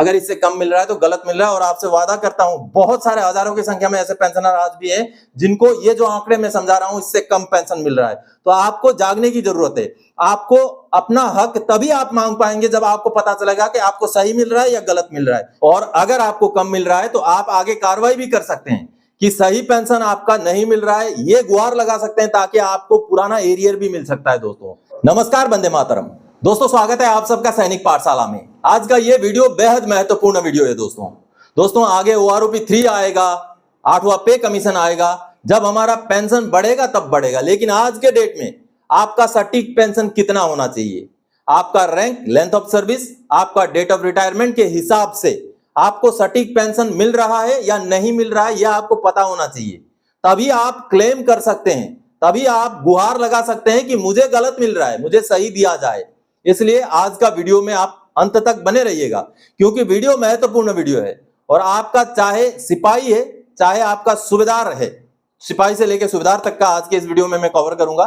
अगर इससे कम मिल रहा है तो गलत मिल रहा है। और आपसे वादा करता हूं बहुत सारे हजारों की संख्या में ऐसे पेंशनर आज भी हैं जिनको ये जो आंकड़े मैं समझा रहा हूं इससे कम पेंशन मिल रहा है। तो आपको जागने की जरूरत है। आपको अपना हक तभी आप मांग पाएंगे जब आपको पता चलेगा कि आपको सही मिल रहा है या गलत मिल रहा है। और अगर आपको कम मिल रहा है तो आप आगे कार्रवाई भी कर सकते हैं कि सही पेंशन आपका नहीं मिल रहा है, ये गुहार लगा सकते हैं ताकि आपको पुराना एरियर भी मिल सकता है। दोस्तों नमस्कार, वंदे मातरम। दोस्तों स्वागत है आप सबका सैनिक पाठशाला में। आज का ये वीडियो बेहद महत्वपूर्ण वीडियो है दोस्तों आगे OROP 3 आएगा, 8वां पे कमीशन आएगा, जब हमारा पेंशन बढ़ेगा तब बढ़ेगा। लेकिन आज के डेट में आपका सटीक पेंशन कितना होना चाहिए, आपका रैंक, लेंथ ऑफ सर्विस, आपका डेट ऑफ रिटायरमेंट के हिसाब से आपको सटीक पेंशन मिल रहा है या नहीं मिल रहा है यह आपको पता होना चाहिए। तभी आप क्लेम कर सकते हैं, तभी आप गुहार लगा सकते हैं कि मुझे गलत मिल रहा है, मुझे सही दिया जाए। इसलिए आज का वीडियो में आप अंत तक बने रहिएगा क्योंकि वीडियो महत्वपूर्ण वीडियो है। और आपका चाहे सिपाही है चाहे आपका सूबेदार है, सिपाही से लेकर सूबेदार तक का आज के इस वीडियो में मैं कवर करूंगा।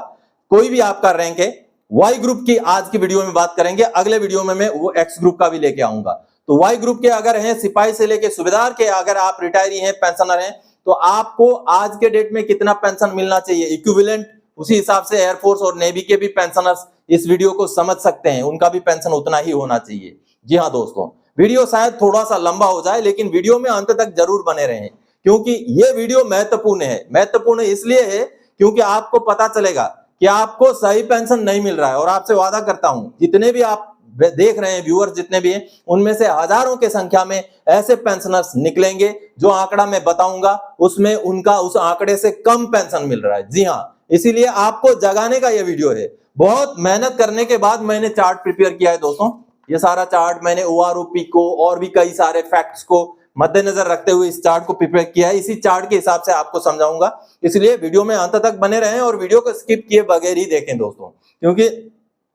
कोई भी आपका रैंक है, वाई ग्रुप की आज की वीडियो में बात करेंगे, अगले वीडियो में मैं वो एक्स ग्रुप का भी लेके आऊंगा। तो वाई ग्रुप के अगर हैं, सिपाही से लेके सूबेदार के अगर आप रिटायरी हैं, पेंशनर हैं, तो आपको आज के डेट में कितना पेंशन मिलना चाहिए इक्विवेलेंट, उसी हिसाब से एयरफोर्स और नेवी के भी पेंशनर्स इस वीडियो को समझ सकते हैं, उनका भी पेंशन उतना ही होना चाहिए। जी हाँ दोस्तों, वीडियो शायद थोड़ा सा लंबा हो जाए लेकिन वीडियो में अंत तक जरूर बने रहें क्योंकि ये वीडियो महत्वपूर्ण है। महत्वपूर्ण इसलिए है क्योंकि आपको पता चलेगा कि आपको सही पेंशन नहीं मिल रहा है। और आपसे वादा करता हूं जितने भी आप देख रहे हैं व्यूअर्स, जितने भी हैं, उनमें से हजारों के संख्या में ऐसे पेंशनर्स निकलेंगे जो आंकड़ा मैं बताऊंगा उसमें उनका उस आंकड़े से कम पेंशन मिल रहा है। जी हाँ, इसीलिए आपको जगाने का यह वीडियो है। बहुत मेहनत करने के बाद मैंने चार्ट प्रिपेयर किया है दोस्तों। ये सारा चार्ट मैंने OROP को और भी कई सारे फैक्ट्स को मद्देनजर रखते हुए इस चार्ट को प्रिपेयर किया है। इसी चार्ट के हिसाब से आपको समझाऊंगा, इसलिए वीडियो में अंत तक बने रहें और वीडियो को स्किप किए बगैर ही देखें दोस्तों, क्योंकि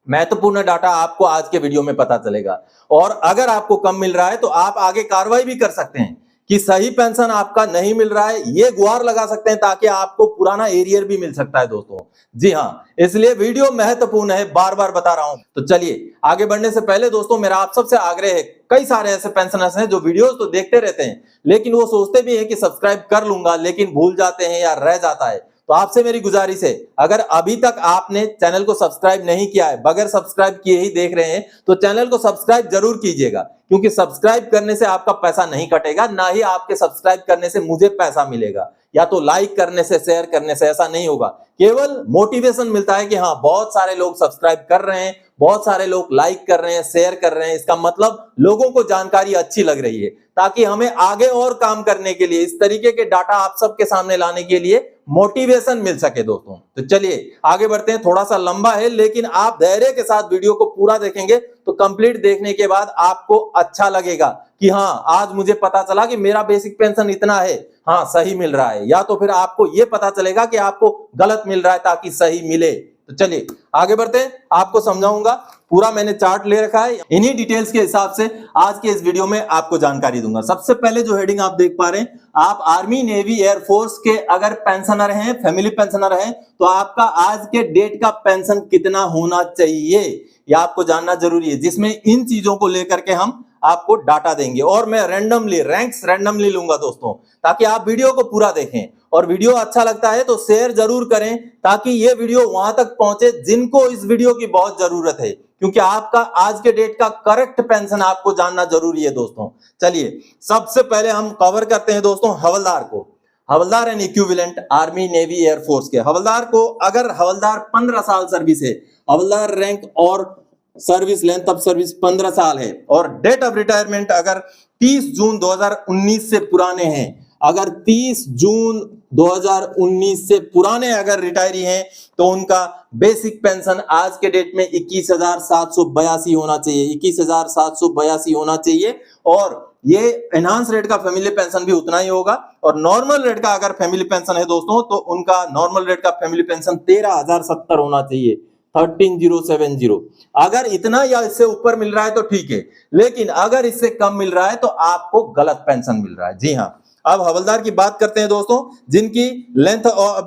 महत्वपूर्ण डाटा आपको आज के वीडियो में पता चलेगा। और अगर आपको कम मिल रहा है तो आप आगे कार्रवाई भी कर सकते हैं कि सही पेंशन आपका नहीं मिल रहा है, ये गुहार लगा सकते हैं ताकि आपको पुराना एरियर भी मिल सकता है दोस्तों। जी हाँ, इसलिए वीडियो महत्वपूर्ण है, बार बार बता रहा हूं। तो चलिए आगे बढ़ने से पहले दोस्तों मेरा आप सबसे आग्रह है, कई सारे ऐसे पेंशनर्स हैं जो वीडियोस तो देखते रहते हैं लेकिन वो सोचते भी है कि सब्सक्राइब कर लूंगा लेकिन भूल जाते हैं या रह जाता है। तो आपसे मेरी गुजारिश है, अगर अभी तक आपने चैनल को सब्सक्राइब नहीं किया है, बगैर सब्सक्राइब किए ही देख रहे हैं, तो चैनल को सब्सक्राइब जरूर कीजिएगा क्योंकि सब्सक्राइब करने से आपका पैसा नहीं कटेगा, ना ही आपके सब्सक्राइब करने से मुझे पैसा मिलेगा, या तो लाइक करने से, शेयर करने से, ऐसा नहीं होगा। केवल मोटिवेशन मिलता है कि हाँ बहुत सारे लोग सब्सक्राइब कर रहे हैं, बहुत सारे लोग लाइक कर रहे हैं, शेयर कर रहे हैं, इसका मतलब लोगों को जानकारी अच्छी लग रही है, ताकि हमें आगे और काम करने के लिए, इस तरीके के डाटा आप सबके सामने लाने के लिए मोटिवेशन मिल सके दोस्तों। तो चलिए आगे बढ़ते हैं। थोड़ा सा लंबा है लेकिन आप धैर्य के साथ वीडियो को पूरा देखेंगे तो कंप्लीट देखने के बाद आपको अच्छा लगेगा कि हाँ आज मुझे पता चला कि मेरा बेसिक पेंशन इतना है, हाँ सही मिल रहा है, या तो फिर आपको यह पता चलेगा कि आपको गलत मिल रहा है ताकि सही मिले। तो चलिए आगे बढ़ते हैं, आपको समझाऊंगा। पूरा मैंने चार्ट ले रखा है, इन्हीं डिटेल्स के हिसाब से आज के इस वीडियो में आपको जानकारी दूंगा। सबसे पहले जो हेडिंग आप देख पा रहे हैं, आप आर्मी, नेवी, एयरफोर्स के अगर पेंशनर हैं, फैमिली पेंशनर हैं, तो आपका आज के डेट का पेंशन कितना होना चाहिए यह आपको जानना जरूरी है, जिसमें इन चीजों को लेकर के हम आपको डाटा देंगे। और मैं रैंडमली रैंक्स रैंडमली लूंगा दोस्तों, ताकि आप वीडियो को पूरा देखें। और वीडियो अच्छा लगता है तो शेयर जरूर करें ताकि ये वीडियो वहां तक पहुंचे जिनको इस वीडियो की बहुत जरूरत है, क्योंकि आपका आज के डेट का करेक्ट पेंशन आपको जानना जरूरी है दोस्तों। चलिए सबसे पहले हम कवर करते हैं दोस्तों हवलदार को। हवलदार and equivalent army, navy, air force के हवलदार को, अगर हवलदार 15 साल सर्विस है, हवलदार रैंक और सर्विस लेंथ ऑफ सर्विस 15 साल है, और डेट ऑफ रिटायरमेंट अगर 30 जून 2019 से पुराने हैं, अगर 30 जून 2019 से पुराने अगर रिटायरी हैं तो उनका बेसिक पेंशन आज के डेट में 21,782 होना चाहिए, 21,782 होना चाहिए। और ये एनहांस रेट का फैमिली पेंशन भी उतना ही होगा। और नॉर्मल रेट का अगर फैमिली पेंशन है दोस्तों तो उनका नॉर्मल रेट का फैमिली पेंशन 13,070 होना चाहिए, 13,070। अगर इतना या इससे ऊपर मिल रहा है तो ठीक है, लेकिन अगर इससे कम मिल रहा है तो आपको गलत पेंशन मिल रहा है। जी हाँ, अब हवलदार की बात करते हैं दोस्तों, जिनकी लेंथ,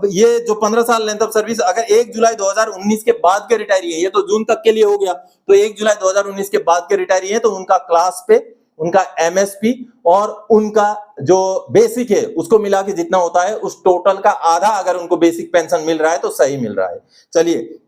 ये जो 15 साल लेंथ ऑफ सर्विस अगर 1 जुलाई 2019 के बाद के रिटायरी है, ये तो जून तक के लिए हो गया, तो 1 जुलाई 2019 के बाद के रिटायरी है तो उनका क्लास पे उनका एमएसपी और उनका जो बेसिक है उसको मिला के जितना होता है उस टोटल का आधा अगर उनको बेसिक पेंशन मिल रहा है तो सही मिल रहा है। चलिए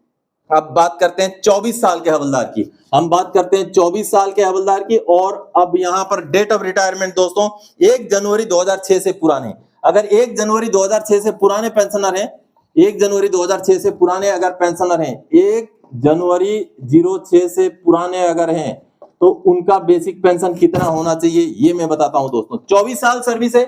अब बात करते हैं 24 साल के हवलदार की। हम बात करते हैं 24 साल के हवलदार की, और अब यहां पर डेट ऑफ रिटायरमेंट दोस्तों 1 जनवरी 2006 से पुराने, अगर 1 जनवरी 2006 से पुराने पेंशनर हैं, 1 जनवरी 2006 से पुराने अगर पेंशनर हैं, 1 जनवरी 06 से पुराने अगर हैं, तो उनका बेसिक पेंशन कितना होना चाहिए ये मैं बताता हूं दोस्तों। 24 साल सर्विस है,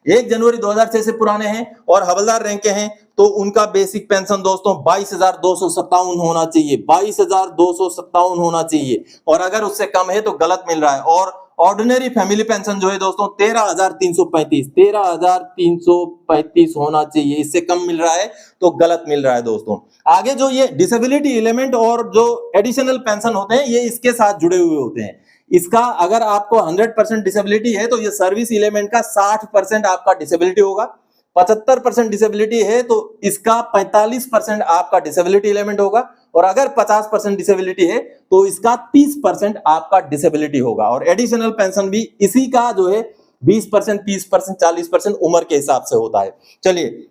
1 जनवरी 2006 से पुराने हैं और हवलदार रैंक के हैं, तो उनका बेसिक पेंशन दोस्तों 22,257 होना चाहिए, 22,257 होना चाहिए। और अगर उससे कम है तो गलत मिल रहा है। और ऑर्डिनरी फैमिली पेंशन जो है दोस्तों 13,335 होना चाहिए, इससे कम मिल रहा है तो गलत मिल रहा है दोस्तों। आगे जो ये डिसेबिलिटी एलिमेंट और जो एडिशनल पेंशन होते हैं ये इसके साथ जुड़े हुए होते हैं। इसका अगर आपको 100% डिसेबिलिटी है तो ये सर्विस एलिमेंट का 60% आपका डिसेबिलिटी होगा, 75% डिसेबिलिटी है तो इसका 45% आपका डिसेबिलिटी एलिमेंट होगा, और अगर 50% डिसेबिलिटी है तो इसका 30% आपका डिसेबिलिटी होगा। और एडिशनल पेंशन भी इसी का जो है 20%, 30%, 40% उम्र के हिसाब से होता है। चलिए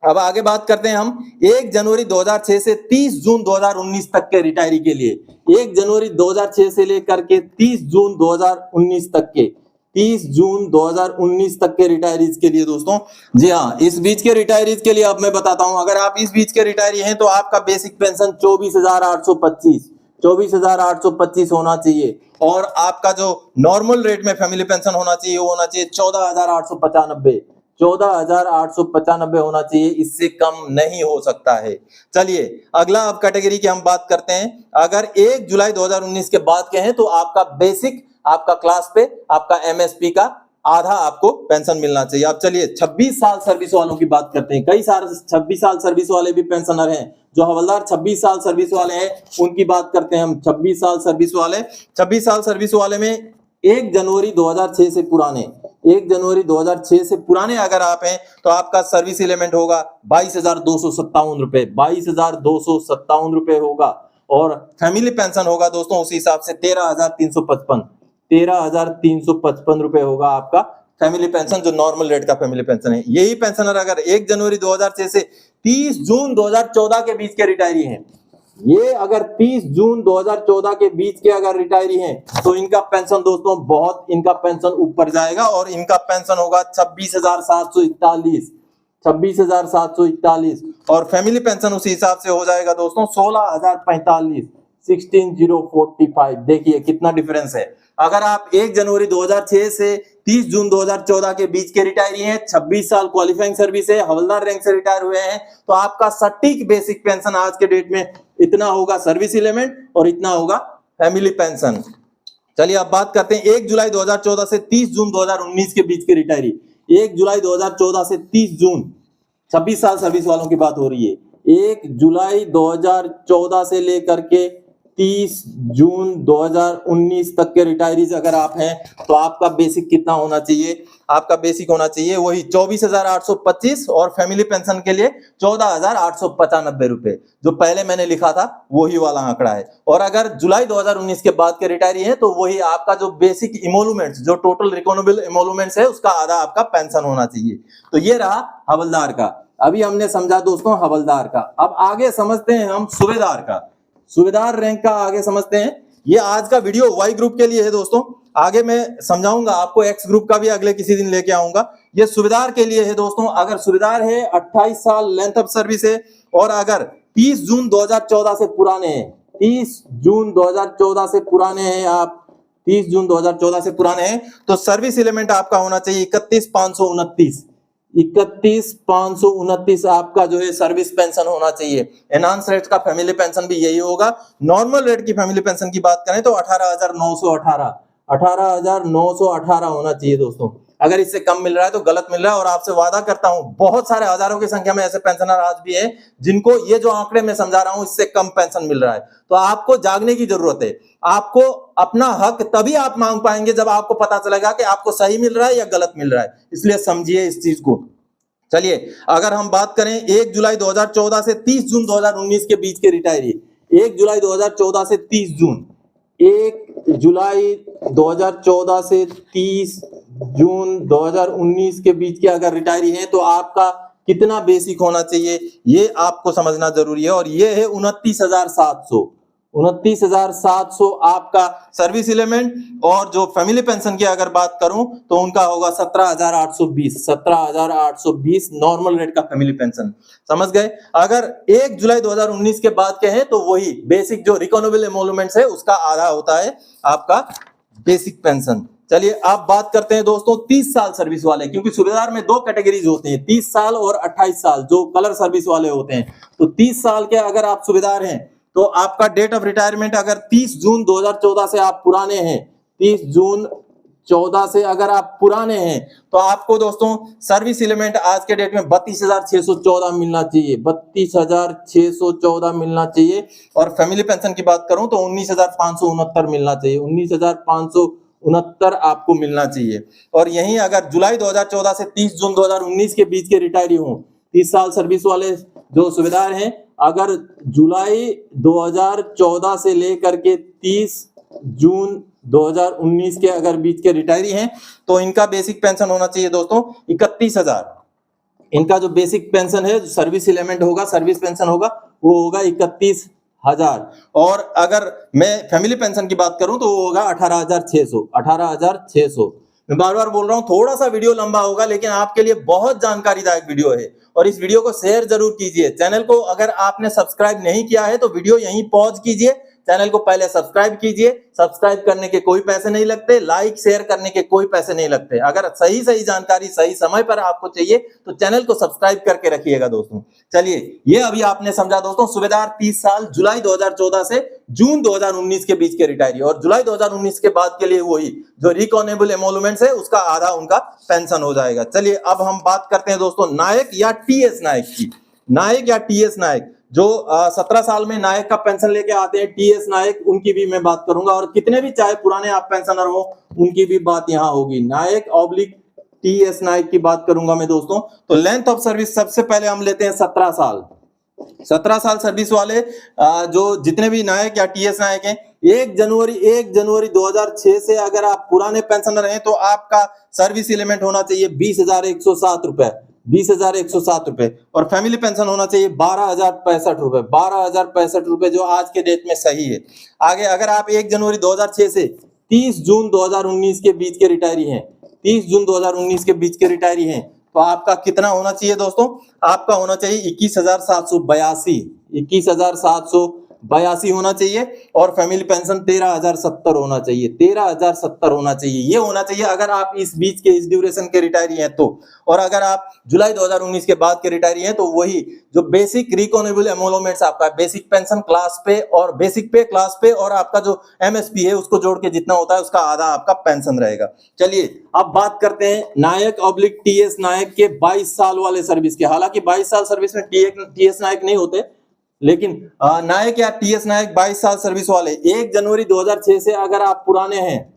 अब आगे बात करते हैं हम 1 जनवरी 2006 से 30 जून 2019 तक के रिटायरी के लिए। 1 जनवरी 2006 से लेकर के 30 जून 2019 तक के 30 जून 2019 तक के रिटायरीज के लिए दोस्तों, जी हाँ, इस बीच के रिटायरीज के लिए अब मैं बताता हूं, अगर आप इस बीच के रिटायरी हैं तो आपका बेसिक पेंशन 24,825 होना चाहिए, और आपका जो नॉर्मल रेट में फैमिली पेंशन होना चाहिए वो होना चाहिए 14,895 होना चाहिए, इससे कम नहीं हो सकता है। चलिए अगला अब कैटेगरी की हम बात करते हैं। अगर 1 जुलाई 2019 के बाद के हैं तो आपका बेसिक, आपका क्लास पे आपका एमएसपी का आधा आपको पेंशन मिलना चाहिए। अब चलिए 26 साल सर्विस वालों की बात करते हैं। कई सारे 26 साल सर्विस वाले भी पेंशनर हैं, जो हवलदार 26 साल सर्विस वाले हैं उनकी बात करते हैं हम। 26 साल सर्विस वाले, 26 साल सर्विस वाले में 1 जनवरी 2006 से पुराने, 1 जनवरी 2006 से पुराने अगर आप हैं तो आपका सर्विस एलिमेंट होगा 22,257 रुपए, 22,257 रुपए होगा। और फैमिली पेंशन होगा दोस्तों उसी हिसाब से 13,355 रुपए होगा आपका फैमिली पेंशन, जो नॉर्मल रेट का फैमिली पेंशन है। यही पेंशनर अगर 1 जनवरी 2006 से 30 जून 2014 के बीच के रिटायरी हैं, ये अगर 30 जून 2014 के बीच के अगर रिटायरी हैं तो इनका पेंशन दोस्तों बहुत, इनका पेंशन ऊपर जाएगा और इनका पेंशन होगा 26,741, 26,741, और फैमिली पेंशन उसी हिसाब से हो जाएगा दोस्तों 16,045, 16,045। देखिए कितना डिफरेंस है। अगर आप 1 जनवरी 2006 से 30 जून 2014 के बीच के रिटायरी हैं, 26 साल क्वालिफाइंग सर्विस है, हवलदार रैंक से रिटायर हुए हैं, तो आपका सटीक बेसिक पेंशन आज के डेट में इतना होगा सर्विस एलिमेंट और इतना होगा फैमिली पेंशन। चलिए अब बात करते हैं 1 जुलाई 2014 से 30 जून 2019 के बीच के रिटायरी। 1 जुलाई 2014 से 30 जून, 26 साल सर्विस वालों की बात हो रही है। 1 जुलाई 2014 से लेकर के 30 जून 2019 तक के रिटायरीज अगर आप हैं तो आपका बेसिक कितना होना चाहिए? आपका बेसिक होना चाहिए वही 24,825 और फैमिली पेंशन के लिए 14,895 रुपए, जो पहले मैंने लिखा था वही वाला आंकड़ा है। और अगर जुलाई 2019 के बाद के रिटायरी है तो वही आपका जो बेसिक इमोलूमेंट्स, जो टोटल रिकॉनेबल इमोलूमेंट्स है उसका आधा आपका पेंशन होना चाहिए। तो ये रहा हवलदार का। अभी हमने समझा दोस्तों हवलदार का। अब आगे समझते हैं हम सूबेदार का। सूबेदार रैंक का आगे समझते हैं। ये आज का वीडियो वाई ग्रुप के लिए है दोस्तों, आगे मैं समझाऊंगा आपको एक्स ग्रुप का भी अगले किसी दिन लेके आऊंगा। ये सूबेदार के लिए है दोस्तों। अगर सूबेदार है 28 साल लेंथ ऑफ सर्विस है और अगर 30 जून 2014 से पुराने हैं, 30 जून 2014 से पुराने हैं आप, 30 जून 2014 से पुराने हैं तो सर्विस एलिमेंट आपका होना चाहिए 31,529, 31,529 आपका जो है सर्विस पेंशन होना चाहिए। एनहांस रेट का फैमिली पेंशन भी यही होगा। नॉर्मल रेट की फैमिली पेंशन की बात करें तो 18,918 होना चाहिए दोस्तों। अगर इससे कम मिल रहा है तो गलत मिल रहा है। और आपसे वादा करता हूं बहुत सारे हजारों की संख्या में ऐसे पेंशनर आज भी है जिनको ये जो आंकड़े मैं समझा रहा हूं इससे कम पेंशन मिल रहा है। तो आपको जागने की जरूरत है। आपको अपना हक तभी आप मांग पाएंगे जब आपको पता चलेगा कि आपको सही मिल रहा है या गलत मिल रहा है। इसलिए समझिए इस चीज को। चलिए अगर हम बात करें 1 जुलाई 2014 से 30 जून 2019 के बीच के रिटायरी, 1 जुलाई 2014 से 30 जून, 1 जुलाई 2014 से 30 जून 2019 के बीच के अगर रिटायरी है तो आपका कितना बेसिक होना चाहिए, ये आपको समझना जरूरी है। और ये है 29,700 आपका सर्विस एलिमेंट। और जो फैमिली पेंशन की अगर बात करूं तो उनका होगा 17,820 नॉर्मल रेट का फैमिली पेंशन। समझ गए। अगर 1 जुलाई 2019 के बाद के हैं तो वही बेसिक जो रिकॉनेबल एमोलमेंट्स है उसका आधा होता है आपका बेसिक पेंशन। चलिए अब बात करते हैं दोस्तों 30 साल सर्विस वाले, क्योंकि सूबेदार में 2 कैटेगरीज होते हैं, 30 साल और 28 साल जो कलर सर्विस वाले होते हैं। तो 30 साल के अगर आप सूबेदार हैं तो आपका डेट ऑफ रिटायरमेंट अगर 30 जून 2014 से आप पुराने हैं, 30 जून 14 से अगर आप पुराने हैं तो आपको दोस्तों सर्विस एलिमेंट आज के डेट में 32,614 मिलना चाहिए, 32,614 मिलना चाहिए। और फैमिली पेंशन की बात करूं तो 19,569 मिलना चाहिए, 19,569 आपको मिलना चाहिए। और यहीं अगर जुलाई 2014 से 30 जून 2019 के बीच के रिटायरी हों, 30 साल सर्विस वाले जो सूबेदार हैं, अगर जुलाई 2014 से लेकर के 30 जून 2019 के अगर बीच के रिटायरी हैं तो इनका बेसिक पेंशन होना चाहिए दोस्तों 31,000। इनका जो बेसिक पेंशन है, सर्विस एलिमेंट होगा, सर्विस पेंशन होगा, वो होगा 31,000। और अगर मैं फैमिली पेंशन की बात करूं तो वो होगा 18,600। मैं बार बार बोल रहा हूं, थोड़ा सा वीडियो लंबा होगा लेकिन आपके लिए बहुत जानकारीदायक वीडियो है। और इस वीडियो को शेयर जरूर कीजिए। चैनल को अगर आपने सब्सक्राइब नहीं किया है तो वीडियो यहीं पॉज कीजिए, चैनल को पहले सब्सक्राइब कीजिए। सब्सक्राइब करने के कोई पैसे नहीं लगते, लाइक शेयर करने के कोई पैसे नहीं लगते। अगर सही सही जानकारी सही समय पर आपको चाहिए तो चैनल को सब्सक्राइब करके रखिएगा दोस्तों। चलिए, ये अभी आपने समझा दोस्तों, सूबेदार 30 साल जुलाई 2014 से जून 2019 के बीच के रिटायरी, और जुलाई 2019 के बाद के लिए वही जो रिकॉनेबल एमोलमेंट्स है उसका आधा उनका पेंशन हो जाएगा। चलिए अब हम बात करते हैं दोस्तों नायक या टीएस नायक की। नायक या टीएस नायक जो 17 साल में नायक का पेंशन लेके आते हैं, टीएस नायक, उनकी भी मैं बात करूंगा। और कितने भी चाहे पुराने आप पेंशनर हो उनकी भी बात यहां होगी। नायक ऑब्लिक टीएस नायक की बात करूंगा मैं दोस्तों। तो लेंथ ऑफ सर्विस सबसे पहले हम लेते हैं 17 साल। 17 साल सर्विस वाले जो जितने भी नायक या टीएस नायक हैं, 1 जनवरी 2006 से अगर आप पुराने पेंशनर हैं तो आपका सर्विस एलिमेंट होना चाहिए 20,107 रुपए, 20,107 रुपए। और फैमिली पेंशन होना चाहिए 12,065 रुपए, 12,065 रुपए जो आज के डेट में सही है। आगे अगर आप 1 जनवरी 2006 से 30 जून 2019 के बीच के रिटायरी हैं, 30 जून 2019 के बीच के रिटायरी हैं तो आपका कितना होना चाहिए दोस्तों? आपका होना चाहिए 21,782, 21,782 होना चाहिए। और फैमिली पेंशन 13,070 होना चाहिए, 13,070 होना चाहिए। ये होना चाहिए अगर आप इस बीच के इस ड्यूरेशन के रिटायरी हैं तो। और अगर आप जुलाई 2019 के बाद के रिटायरी हैं तो वही जो बेसिक रिकॉनेबल एमोलमेंट्स आपका बेसिक पेंशन क्लास पे और बेसिक पे क्लास पे और आपका जो एमएसपी है उसको जोड़ के जितना होता है उसका आधा आपका पेंशन रहेगा। चलिए अब बात करते हैं नायक ऑब्लिक टीएस नायक के 22 साल वाले सर्विस के। हालांकि 22 साल सर्विस में टीएस नायक नहीं होते, लेकिन नायक या टीएस नायक 22 साल सर्विस वाले 1 जनवरी 2006 से अगर आप पुराने हैं,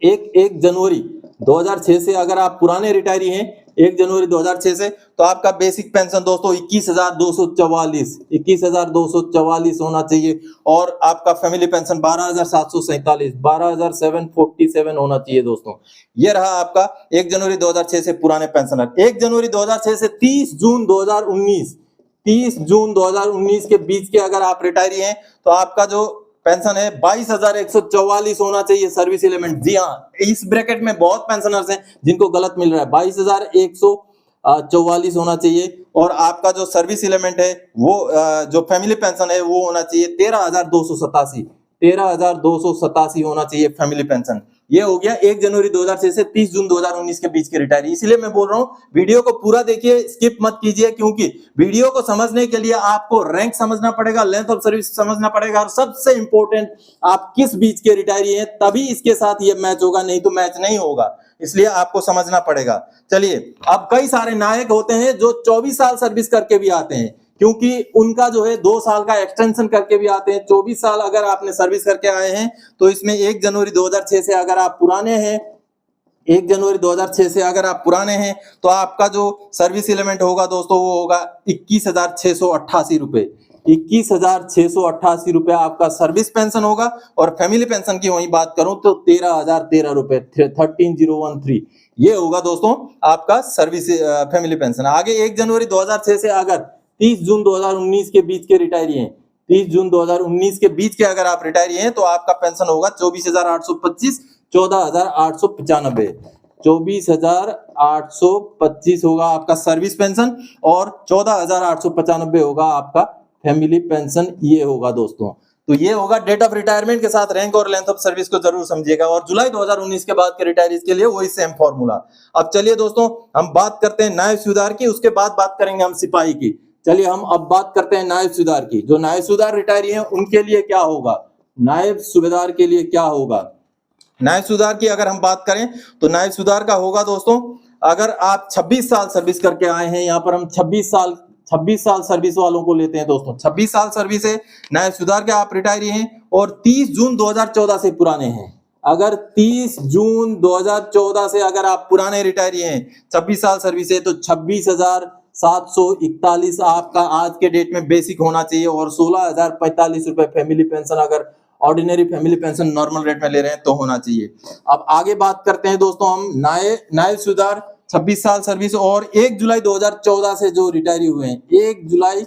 1 जनवरी 2006 से अगर आप पुराने रिटायरी हैं, 1 जनवरी 2006 से, तो आपका बेसिक पेंशन दोस्तों 21,244 होना चाहिए। और आपका फैमिली पेंशन 12,747, 12,747 होना चाहिए दोस्तों। ये रहा आपका 1 जनवरी 2006 से पुराने पेंशनर। 1 जनवरी 2006 से 30 जून 2019 के बीच के अगर आप रिटायरी हैं तो आपका जो पेंशन है 22,144 होना चाहिए सर्विस एलिमेंट। जी हाँ, इस ब्रैकेट में बहुत पेंशनर्स हैं जिनको गलत मिल रहा है, 22,144 होना चाहिए। और आपका जो सर्विस एलिमेंट है वो जो फैमिली पेंशन है वो होना चाहिए 13,287 होना चाहिए फैमिली पेंशन। ये हो गया 1 जनवरी 2006 से 30 जून 2019 के बीच के रिटायरी। इसलिए मैं बोल रहा हूं वीडियो को पूरा देखिए, स्किप मत कीजिए, क्योंकि वीडियो को समझने के लिए आपको रैंक समझना पड़ेगा, लेंथ ऑफ सर्विस समझना पड़ेगा, और सबसे इंपॉर्टेंट आप किस बीच के रिटायरी हैं तभी इसके साथ ये मैच होगा, नहीं तो मैच नहीं होगा। इसलिए आपको समझना पड़ेगा। चलिए अब कई सारे नायक होते हैं जो 24 साल सर्विस करके भी आते हैं, क्योंकि उनका जो है 2 साल का एक्सटेंशन करके भी आते हैं। 24 साल अगर आपने सर्विस करके आए हैं तो इसमें 1 जनवरी 2006 से अगर आप पुराने हैं, 1 जनवरी 2006 से अगर आप पुराने हैं तो आपका जो सर्विस एलिमेंट होगा दोस्तों वो होगा 21,688 रुपए, 21,688 रुपए आपका सर्विस पेंशन होगा। और फैमिली पेंशन की वही बात करूं तो 13,013 रुपए 13,013 ये होगा दोस्तों आपका सर्विस फैमिली पेंशन। आगे 1 जनवरी 2006 से अगर 30 जून 2019 के बीच के रिटायरी हैं, 30 जून 2019 के बीच के अगर आप रिटायरी हैं तो आपका पेंशन होगा 24,825, 14,895, 24,825 होगा आपका सर्विस पेंशन और 14,895 होगा आपका फैमिली पेंशन। ये होगा दोस्तों, तो ये होगा डेट ऑफ रिटायरमेंट के साथ रैंक और लेंथ ऑफ सर्विस को जरूर समझिएगा। और जुलाई 2019 के बाद के रिटायरीज के लिए वही सेम फॉर्मूला। अब चलिए दोस्तों हम बात करते हैं नायब सूबेदार की, उसके बाद बात करेंगे हम सिपाही की। चलिए हम अब बात करते हैं नायब सूबेदार की। जो नायब सूबेदार रिटायरी हैं उनके लिए क्या होगा, नायब सूबेदार के लिए क्या होगा। नायब सूबेदार की अगर हम बात करें तो नायब सूबेदार का होगा दोस्तों, अगर आप 26 साल सर्विस करके आए हैं, यहाँ पर हम 26 साल सर्विस वालों को लेते हैं दोस्तों। 26 साल सर्विस है, नायब सूबेदार के आप रिटायरी हैं और 30 जून 2014 से पुराने हैं। अगर 30 जून 2014 से अगर आप पुराने रिटायरी हैं, 26 साल सर्विस है, तो 26,741 आपका आज के डेट में बेसिक होना चाहिए और 16,045 रुपए फैमिली पेंशन अगर ordinary family pension normal rate में ले रहे हैं तो होना चाहिए। अब आगे बात करते हैं दोस्तों हम नायब सूबेदार 26 साल सर्विस और 1 जुलाई 2014 से जो रिटायरी हुए हैं, 1 जुलाई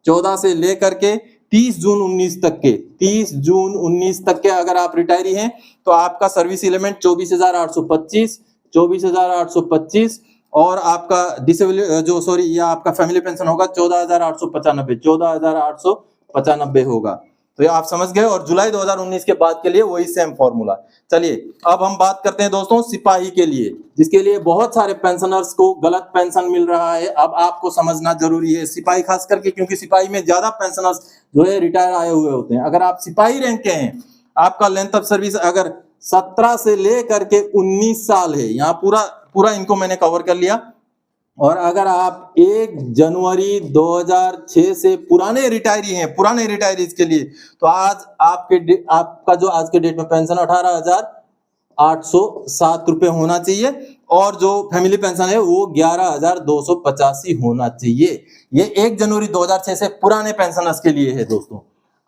14 से लेकर के 30 जून 19 तक के, 30 जून 19 तक के अगर आप रिटायरी हैं तो आपका सर्विस एलिमेंट 24,825 और आपका डिसेबल ये आपका फैमिली पेंशन होगा 14,895 होगा। तो ये आप समझ गए। और जुलाई 2019 के बाद के लिए वही सेम फॉर्मूला। चलिए अब हम बात करते हैं दोस्तों सिपाही के लिए, जिसके लिए बहुत सारे पेंशनर्स को गलत पेंशन मिल रहा है। अब आपको समझना जरूरी है सिपाही खास करके, क्योंकि सिपाही में ज्यादा पेंशनर्स जो है रिटायर आए हुए होते हैं। अगर आप सिपाही रैंक के हैं, आपका लेंथ ऑफ सर्विस अगर 17 से लेकर के 19 साल है, यहाँ पूरा इनको मैंने कवर कर लिया। और अगर आप 1 जनवरी 2006 से पुराने रिटायरी हैं, पुराने रिटायरीज के लिए, तो आज आपका जो आज के डेट में पेंशन 18,807 रुपए होना चाहिए और जो फैमिली पेंशन है वो 11,285 होना चाहिए। ये 1 जनवरी 2006 से पुराने पेंशनर्स के लिए है दोस्तों।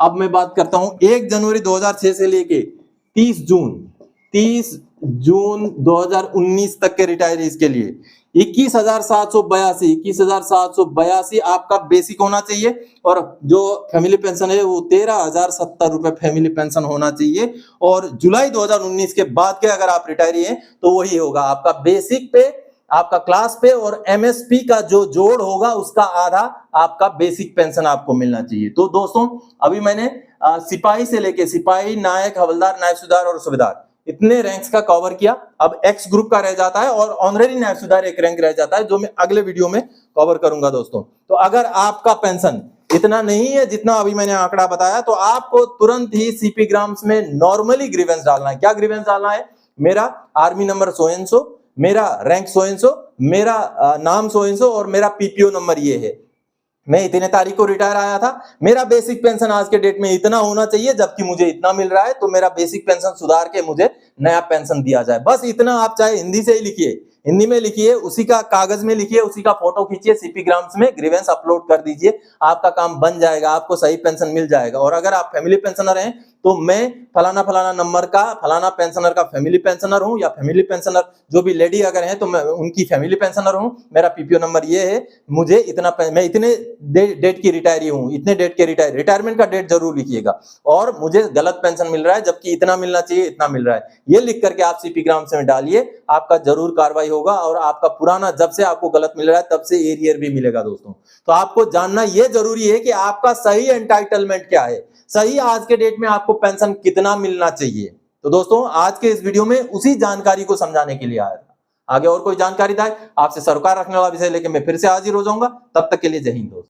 अब मैं बात करता हूं 1 जनवरी 2006 से लेके 30 जून 2019 तक के रिटायरीज के लिए 21,782 आपका बेसिक होना चाहिए और जो फैमिली पेंशन है वो 13,070 रुपए फैमिली पेंशन होना चाहिए। और जुलाई 2019 के बाद के अगर आप रिटायरी हैं तो वही होगा आपका बेसिक पे, आपका क्लास पे और एमएसपी का जो जोड़ होगा उसका आधा आपका बेसिक पेंशन आपको मिलना चाहिए। तो दोस्तों अभी मैंने सिपाही से लेके सिपाही, नायक, हवलदार, नायब सूबेदार और सूबेदार इतने रैंक्स का कवर किया। अब एक्स ग्रुप का रह जाता है और ऑनररी नायब सूबेदार एक रैंक रह जाता है जो मैं अगले वीडियो में कवर करूंगा दोस्तों। तो अगर आपका पेंशन इतना नहीं है जितना अभी मैंने आंकड़ा बताया तो आपको तुरंत ही सीपी ग्राम्स में नॉर्मली ग्रीवेंस डालना है। क्या ग्रीवेंस डालना है, मेरा army number so and so, मेरा रैंक सो एंड सो, मेरा नाम सो एंड सो और मेरा पीपीओ नंबर ये है, मैं इतने तारीख को रिटायर आया था, मेरा बेसिक पेंशन आज के डेट में इतना होना चाहिए जबकि मुझे इतना मिल रहा है, तो मेरा बेसिक पेंशन सुधार के मुझे नया पेंशन दिया जाए। बस इतना आप चाहे हिंदी से ही लिखिए, हिंदी में लिखिए, उसी का कागज में लिखिए, उसी का फोटो खींचिए, सीपी ग्राम्स में ग्रीवेंस अपलोड कर दीजिए, आपका काम बन जाएगा, आपको सही पेंशन मिल जाएगा। और अगर आप फैमिली पेंशनर हैं तो मैं फलाना फलाना नंबर का फलाना पेंशनर का फैमिली पेंशनर हूं, या फैमिली पेंशनर जो भी लेडी अगर हैं तो मैं उनकी फैमिली पेंशनर हूं, मेरा पीपीओ नंबर ये है, मुझे इतना, मैं इतने डेट की रिटायरी हूं, इतने डेट के रिटायरमेंट का डेट जरूर लिखिएगा, और मुझे गलत पेंशन मिल रहा है जबकि इतना मिलना चाहिए, इतना मिल रहा है, ये लिख करके आप सीपी ग्राम्स में डालिए, आपका जरूर कार्रवाई होगा और आपका पुराना जब से आपको गलत मिल रहा है तब से एरियर भी मिलेगा दोस्तों। तो आपको जानना यह जरूरी है कि आपका सही एंटाइटलमेंट क्या है, सही आज के डेट में आपको पेंशन कितना मिलना चाहिए। तो दोस्तों आज के इस वीडियो में उसी जानकारी को समझाने के लिए आया था। आगे और कोई जानकारी था आपसे सरोकार रखने वाला विषय लेके मैं फिर से हाजिर हो जाऊंगा। तब तक के लिए जय हिंद दोस्तों।